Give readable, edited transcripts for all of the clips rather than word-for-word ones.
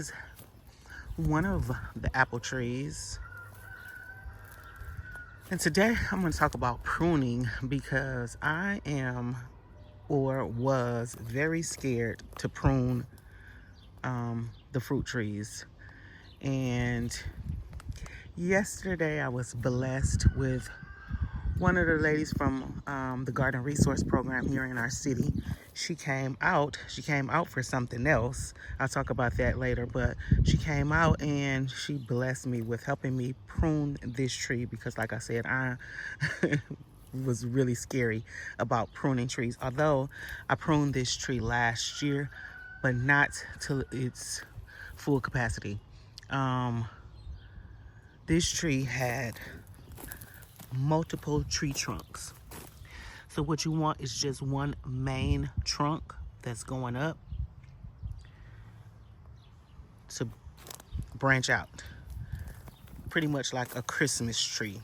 is one of the apple trees. And today I'm going to talk about pruning because I am or was very scared to prune the fruit trees. And yesterday I was blessed with one of the ladies from the Garden Resource Program here in our city. She came out for something else. I'll talk about that later, but she came out and she blessed me with helping me prune this tree because, like I said, I was really scary about pruning trees. Although I pruned this tree last year, but not to its full capacity. This tree had multiple tree trunks. So what you want is just one main trunk that's going up to branch out, pretty much like a Christmas tree,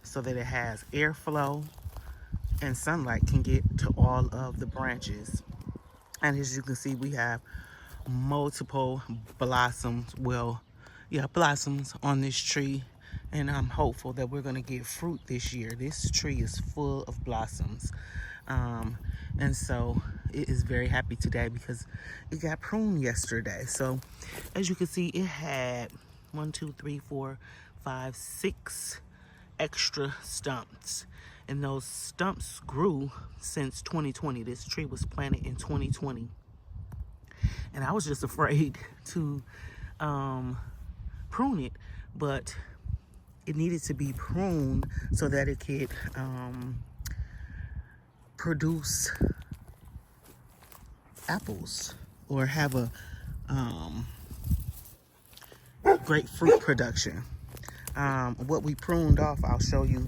so that it has airflow and sunlight can get to all of the branches. And as you can see, we have multiple blossoms, blossoms on this tree. And I'm hopeful that we're going to get fruit this year. This tree is full of blossoms. And so it is very happy today because it got pruned yesterday. So as you can see, it had 6 extra stumps. And those stumps grew since 2020. This tree was planted in 2020. And I was just afraid to prune it, but it needed to be pruned so that it could produce apples or have a great fruit production. What we pruned off, I'll show you,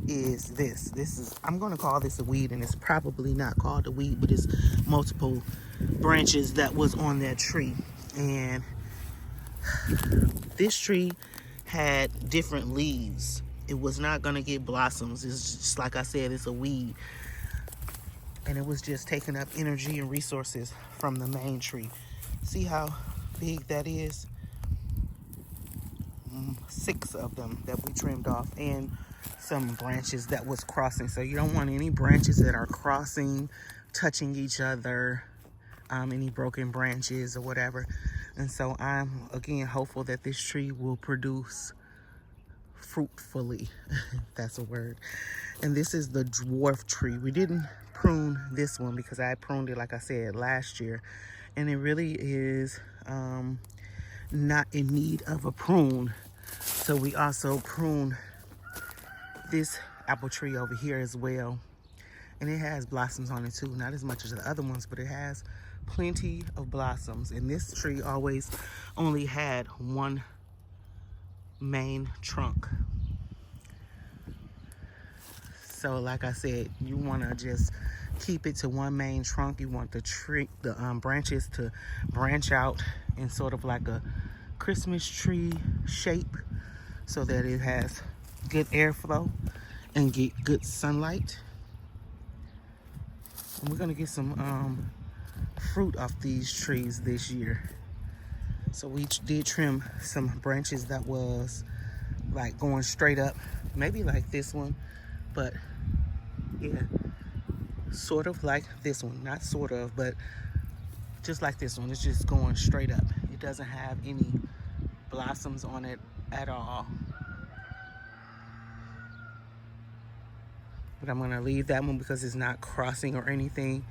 is this. This is, I'm going to call this a weed, and it's probably not called a weed, but it's multiple branches that was on that tree. And this tree had different leaves. It was not going to get blossoms. It's just, like I said, it's a weed. And it was just taking up energy and resources from the main tree. See how big that is? 6 of them that we trimmed off, and some branches that was crossing. So you don't want any branches that are crossing, touching each other, any broken branches or whatever. And so I'm, again, hopeful that this tree will produce fruitfully. That's a word. And this is the dwarf tree. We didn't prune this one because I pruned it, like I said, last year. And it really is not in need of a prune. So we also pruned this apple tree over here as well. And it has blossoms on it too. Not as much as the other ones, but it has plenty of blossoms. And this tree always only had one main trunk. So like I said, you want to just keep it to one main trunk. You want the tree, the branches to branch out in sort of like a Christmas tree shape so that it has good airflow and get good sunlight. And we're gonna get some fruit off these trees this year. So we did trim some branches that was like going straight up, maybe like this one, but yeah, sort of like this one. Not sort of, but just like this one. It's just going straight up. It doesn't have any blossoms on it at all. But I'm gonna leave that one because it's not crossing or anything.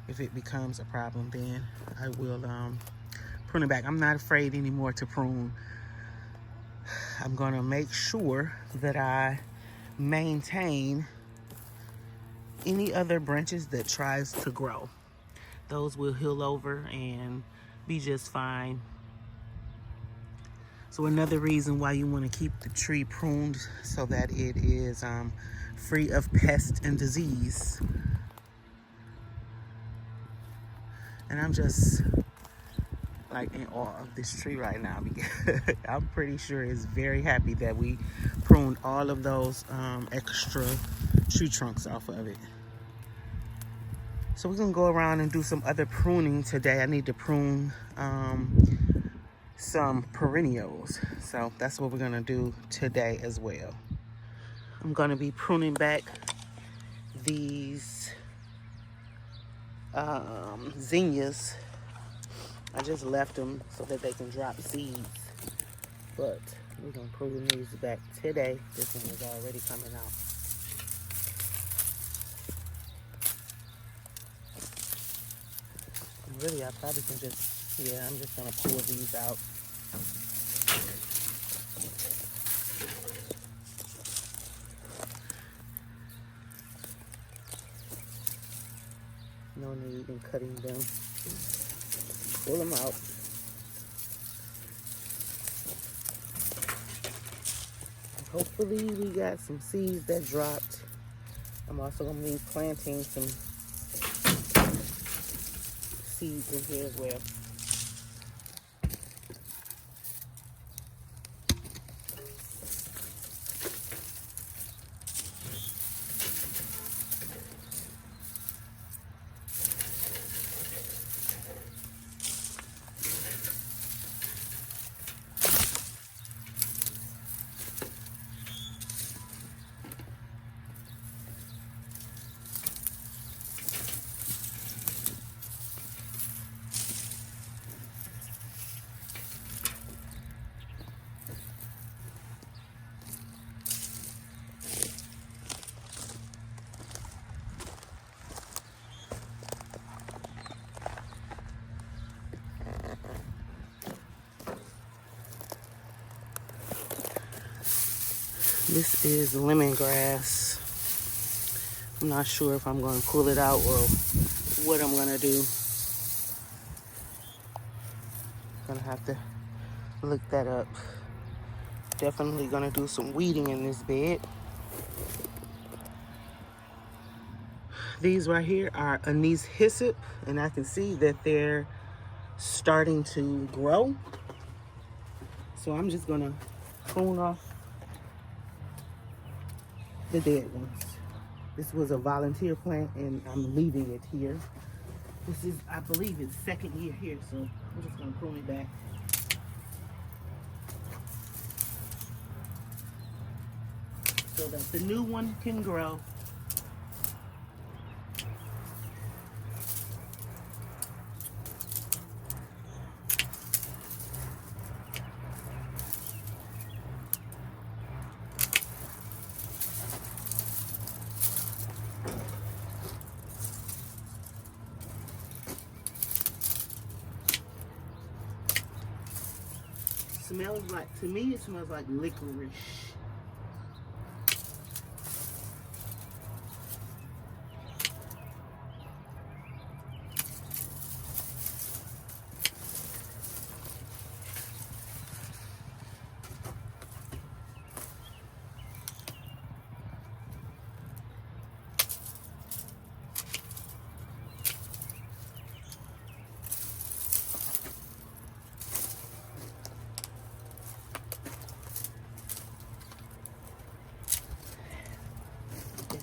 If it becomes a problem, then I will prune it back. I'm not afraid anymore to prune. I'm gonna make sure that I maintain any other branches that tries to grow. Those will heal over and be just fine. So another reason why you want to keep the tree pruned so that it is free of pest and disease. And I'm just like in awe of this tree right now because I'm pretty sure it's very happy that we pruned all of those extra tree trunks off of it. So we're gonna go around and do some other pruning today. I need to prune some perennials. So that's what we're gonna do today as well. I'm gonna be pruning back these zinnias. I just left them so that they can drop seeds. But we're gonna prune these back today. This one is already coming out. Really, I probably can just, yeah, I'm just gonna pull these out. No need in cutting them. Pull them out. Hopefully we got some seeds that dropped. I'm also gonna be planting some seeds in here as well. This is lemongrass. I'm not sure if I'm going to pull it out or what I'm going to do. Gonna have to look that up. Definitely going to do some weeding in this bed. These right here are anise hyssop, and I can see that they're starting to grow. So I'm just going to prune off the dead ones. This was a volunteer plant and I'm leaving it here. This is, I believe it's second year here, so I'm just gonna prune it back. So that the new one can grow. Smells like, to me it smells like licorice.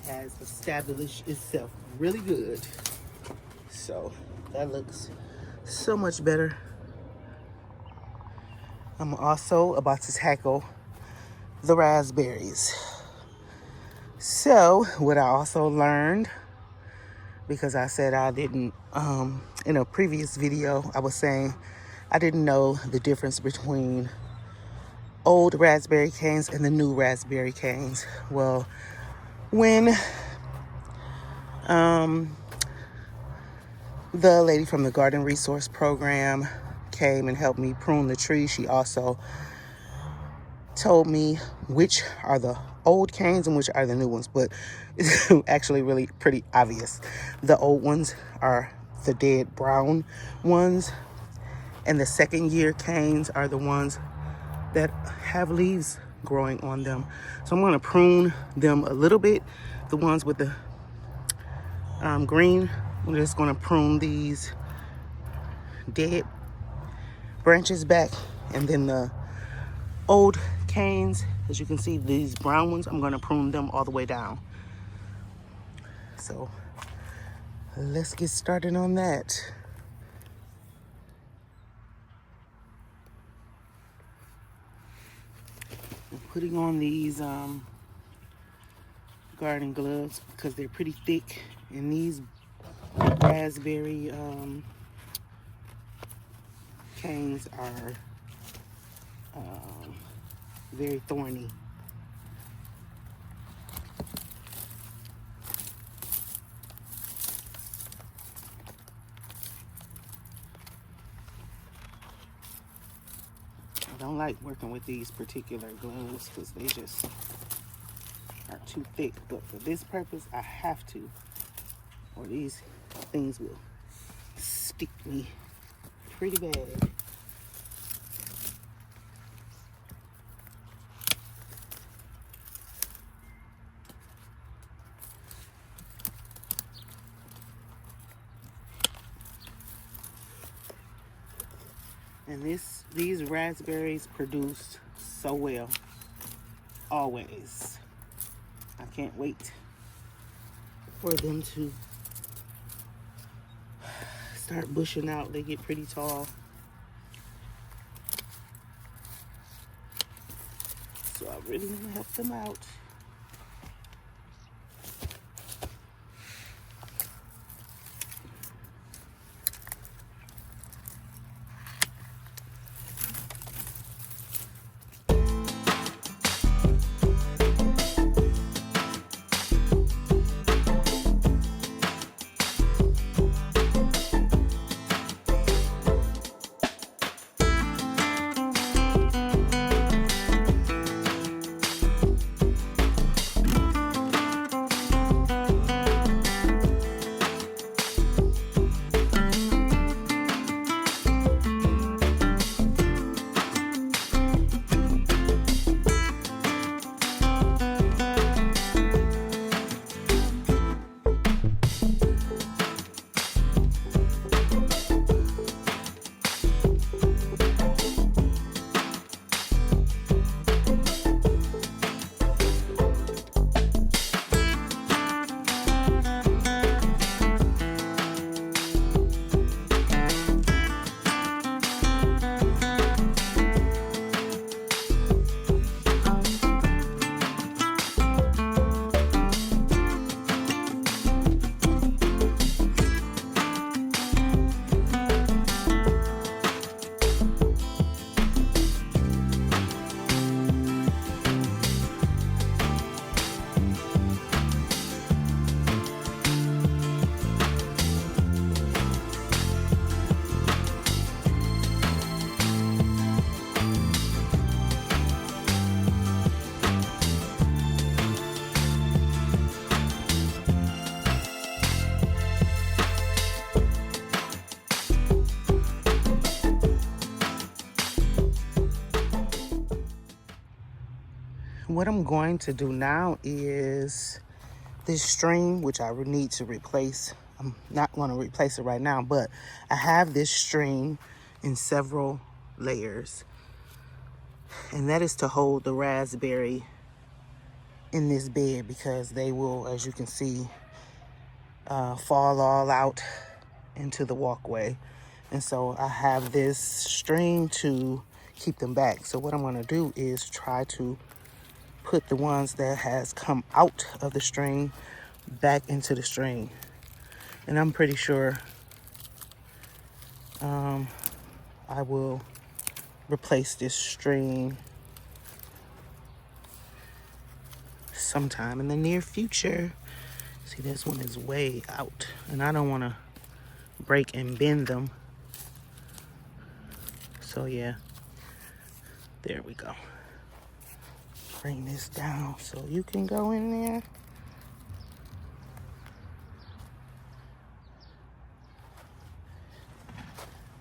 Has established itself really good, so that looks so much better. I'm also about to tackle the raspberries. So what I also learned, because I said I didn't in a previous video I was saying I didn't know the difference between old raspberry canes and the new raspberry canes. Well, when the lady from the Garden Resource Program came and helped me prune the tree, she also told me which are the old canes and which are the new ones, but it's actually really pretty obvious. The old ones are the dead brown ones, and the second year canes are the ones that have leaves growing on them. So I'm going to prune them a little bit. The ones with the green, I'm just going to prune these dead branches back, and then the old canes, as you can see, these brown ones, I'm going to prune them all the way down. So let's get started on that. I'm putting on these garden gloves because they're pretty thick, and these raspberry canes are very thorny. I don't like working with these particular gloves because they just are too thick, but for this purpose I have to, or these things will stick me pretty bad. And these raspberries produce so well, always. I can't wait for them to start bushing out. They get pretty tall. So I really want to help them out. What I'm going to do now is this string, which I would need to replace. I'm not going to replace it right now, but I have this string in several layers, and that is to hold the raspberry in this bed because they will, as you can see, fall all out into the walkway. And so I have this string to keep them back. So what I'm going to do is try to put the ones that has come out of the string back into the string. And I'm pretty sure I will replace this string sometime in the near future. See, this one is way out and I don't want to break and bend them. So yeah, there we go. Bring this down so you can go in there.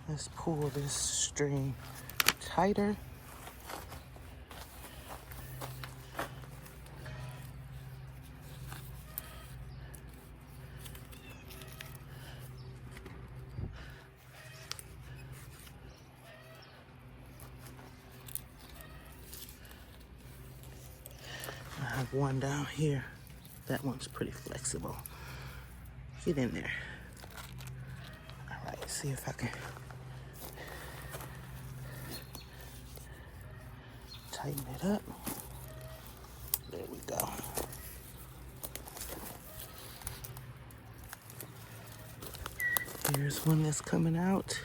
Let's pull this string tighter. I have one down here. That one's pretty flexible. Get in there. See if I can tighten it up. There we go. Here's one that's coming out.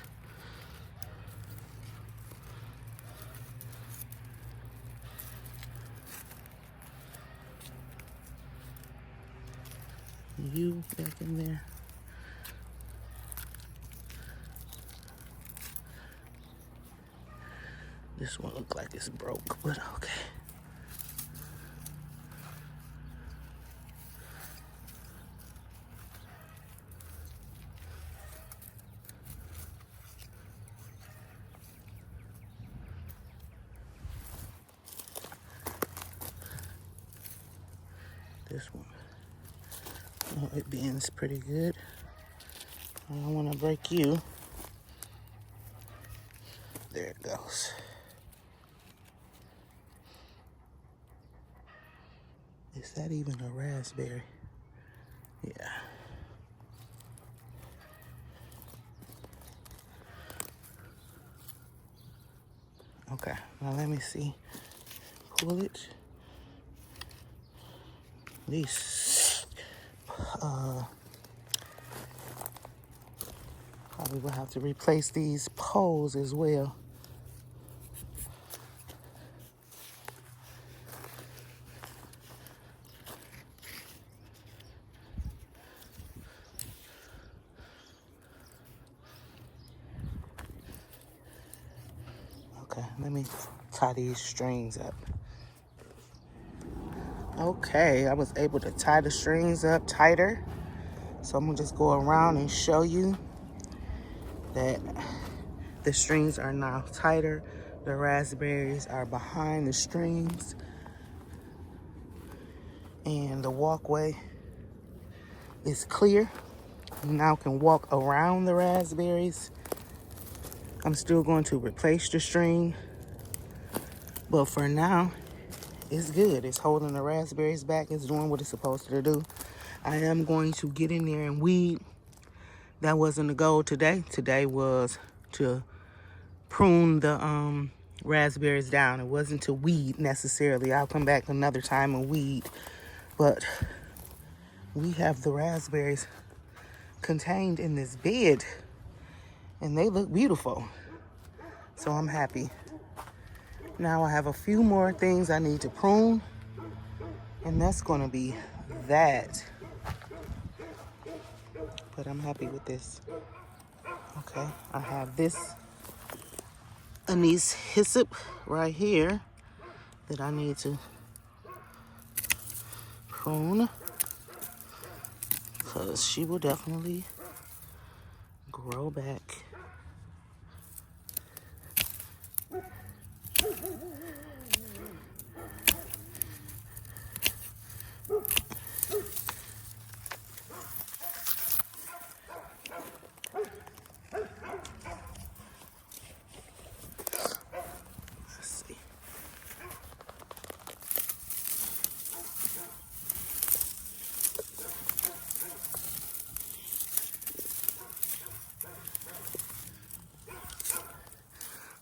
You back in there. This one looks like it's broke, but okay. This one. Oh, it bends pretty good. I don't want to break you. There it goes. Is that even a raspberry? Yeah. Okay, now let me see. Pull it. These probably will have to replace these poles as well. Okay, let me tie these strings up. Okay, I was able to tie the strings up tighter. So I'm gonna just go around and show you that the strings are now tighter. The raspberries are behind the strings. And the walkway is clear. You now can walk around the raspberries. I'm still going to replace the string, but for now, it's good. It's holding the raspberries back. It's doing what it's supposed to do. I am going to get in there and weed. That wasn't the goal today. Today was to prune the raspberries down. It wasn't to weed necessarily. I'll come back another time and weed, but we have the raspberries contained in this bed and they look beautiful. So I'm happy. Now I have a few more things I need to prune, and that's gonna be that. But I'm happy with this. Okay, I have this anise hyssop right here that I need to prune because she will definitely grow back.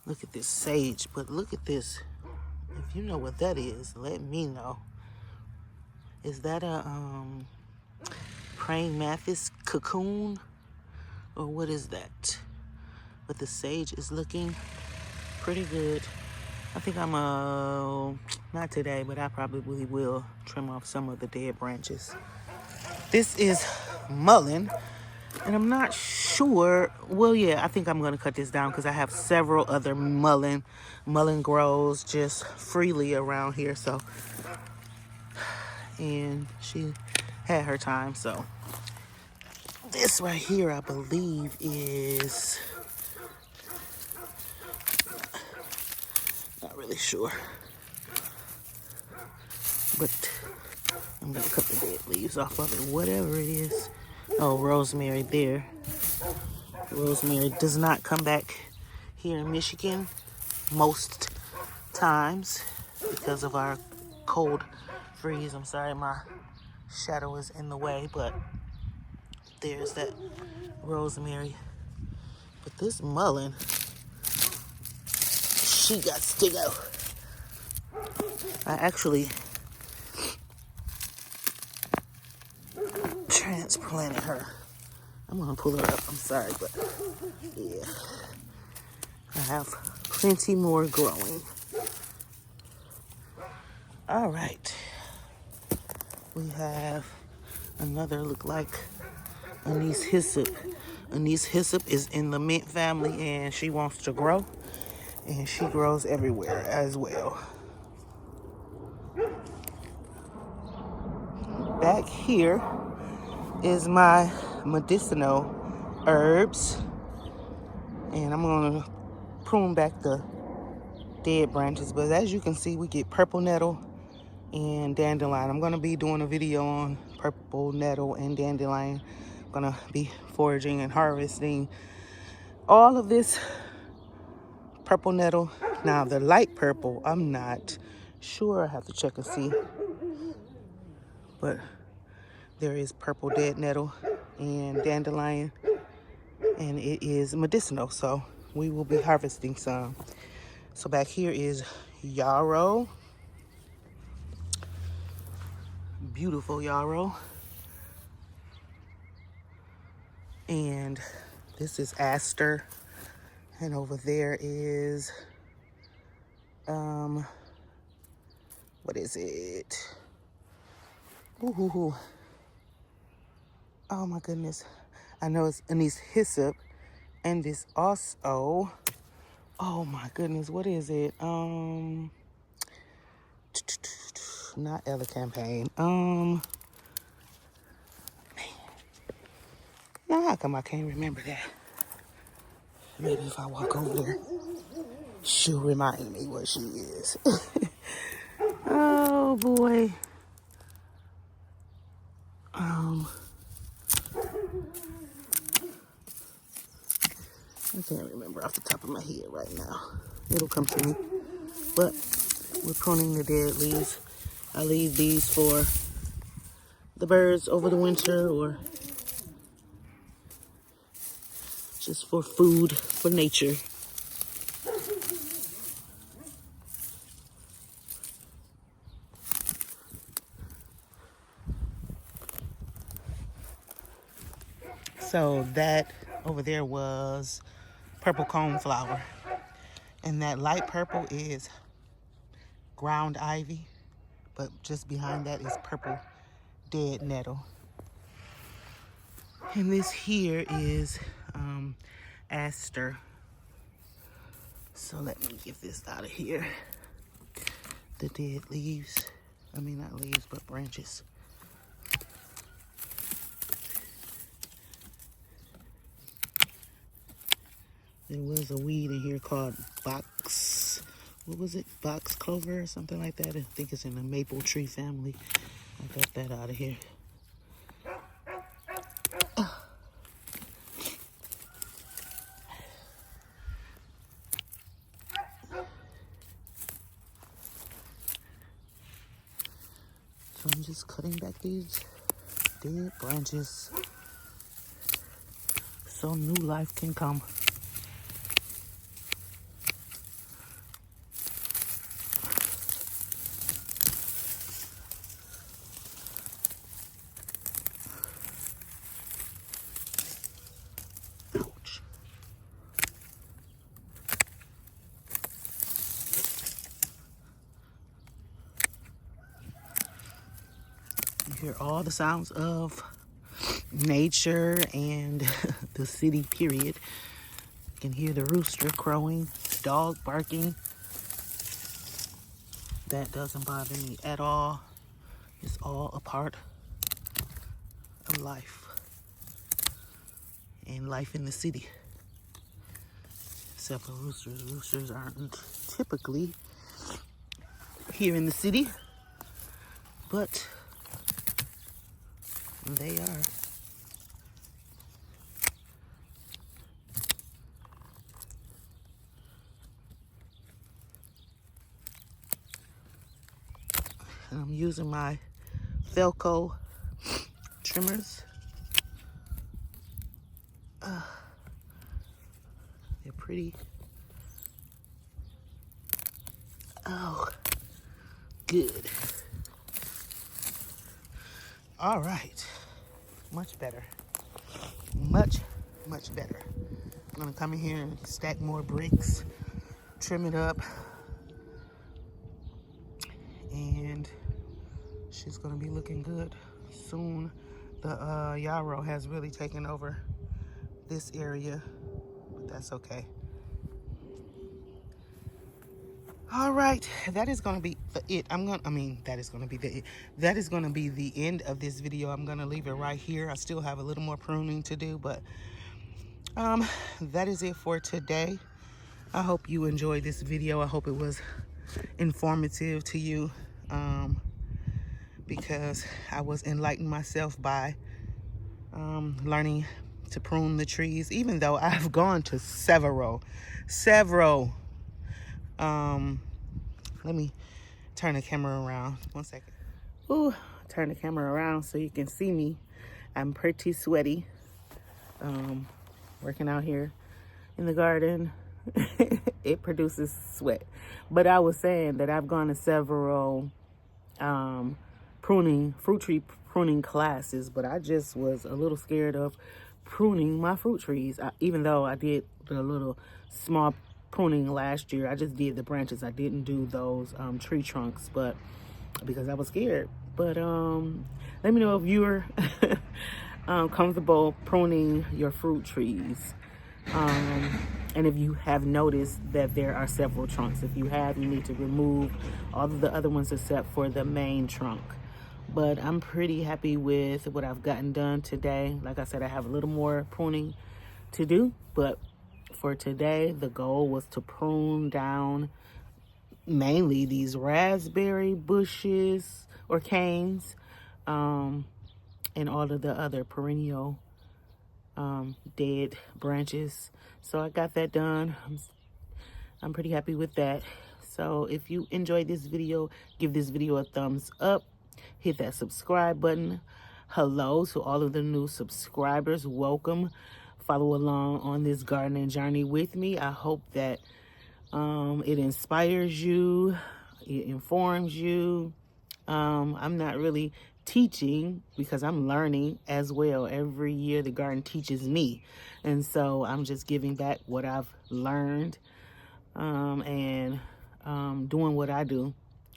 Look at this sage, but look at this. If you know what that is, let me know. Is that a praying mantis cocoon? Or what is that? But the sage is looking pretty good. I think I'm not today, but I probably will trim off some of the dead branches. This is mullein. And I'm not sure, well, yeah, I think I'm going to cut this down because I have several other mullein. Mullein grows just freely around here, so. And she had her time, so. This right here, I believe, is, not really sure. But I'm going to cut the dead leaves off of it, whatever it is. Oh, rosemary there. Rosemary does not come back here in Michigan most times because of our cold freeze. I'm sorry, my shadow is in the way, but there's that rosemary But this mullein, she got to go. I actually transplanted her. I'm gonna pull her up. I'm sorry, but yeah, I have plenty more growing. All right, we have another look like anise hyssop. Anise hyssop is in the mint family, and she wants to grow, and she grows everywhere as well. Back here is my medicinal herbs, and I'm gonna prune back the dead branches. But as you can see, we get purple nettle and dandelion. I'm gonna be doing a video on purple nettle and dandelion. I'm gonna be foraging and harvesting all of this purple nettle. Now the light purple, I'm not sure. I have to check and see, but there is purple dead nettle and dandelion, and it is medicinal, so we will be harvesting some. So back here is yarrow, beautiful yarrow, and this is aster, and over there is what is it? Ooh. Oh my goodness, I know it's anise hyssop, and this also, oh my goodness, what is it? Not elecampane. Now how come I can't remember that? Maybe if I walk over there, she'll remind me what she is. Oh boy. I can't remember off the top of my head right now. It'll come to me. But we're pruning the dead leaves. I leave these for the birds over the winter, or just for food, for nature. So that over there was purple coneflower. And that light purple is ground ivy. But just behind that is purple dead nettle. And this here is aster. So let me get this out of here. The dead leaves. I mean, not leaves, but branches. There was a weed in here called box, what was it? Box clover or something like that. I think it's in the maple tree family. I got that out of here. So I'm just cutting back these dead branches so new life can come. Ouch. You hear all the sounds of nature and the city, period. You can hear the rooster crowing, dog barking. That doesn't bother me at all. It's all a part of life and life in the city. Except for roosters. Roosters aren't typically here in the city, but they are. And I'm using my Velcro trimmers. pretty. Oh, good. All right. Much better. Much better. I'm gonna come in here and stack more bricks, trim it up, and she's gonna be looking good soon. The yarrow has really taken over this area, but that's okay. All right, that is gonna be it. That is gonna be that is gonna be the end of this video. I'm gonna leave it right here. I still have a little more pruning to do, but that is it for today. I hope you enjoyed this video. I hope it was informative to you, because I was enlightened myself by learning to prune the trees, even though I've gone to several let me turn the camera around 1 second. Ooh, turn the camera around so you can see me. I'm pretty sweaty, working out here in the garden. It produces sweat. But I was saying that I've gone to several fruit tree pruning classes, but I just was a little scared of pruning my fruit trees. Even though I did the little small pruning last year, I just did the branches. I didn't do those tree trunks, but because I was scared. But let me know if you're comfortable pruning your fruit trees, and if you have noticed that there are several trunks. If you have, you need to remove all of the other ones except for the main trunk. But I'm pretty happy with what I've gotten done today. Like I said, I have a little more pruning to do, but for today, the goal was to prune down mainly these raspberry bushes or canes, and all of the other perennial dead branches. So I got that done. I'm pretty happy with that. So if you enjoyed this video, give this video a thumbs up. Hit that subscribe button. Hello to all of the new subscribers. Welcome. Follow along on this gardening journey with me. I hope that it inspires you, it informs you. I'm not really teaching because I'm learning as well. Every year the garden teaches me. And so I'm just giving back what I've learned, and doing what I do.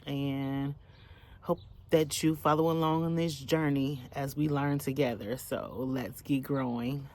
And hope that you follow along on this journey as we learn together. So let's get growing.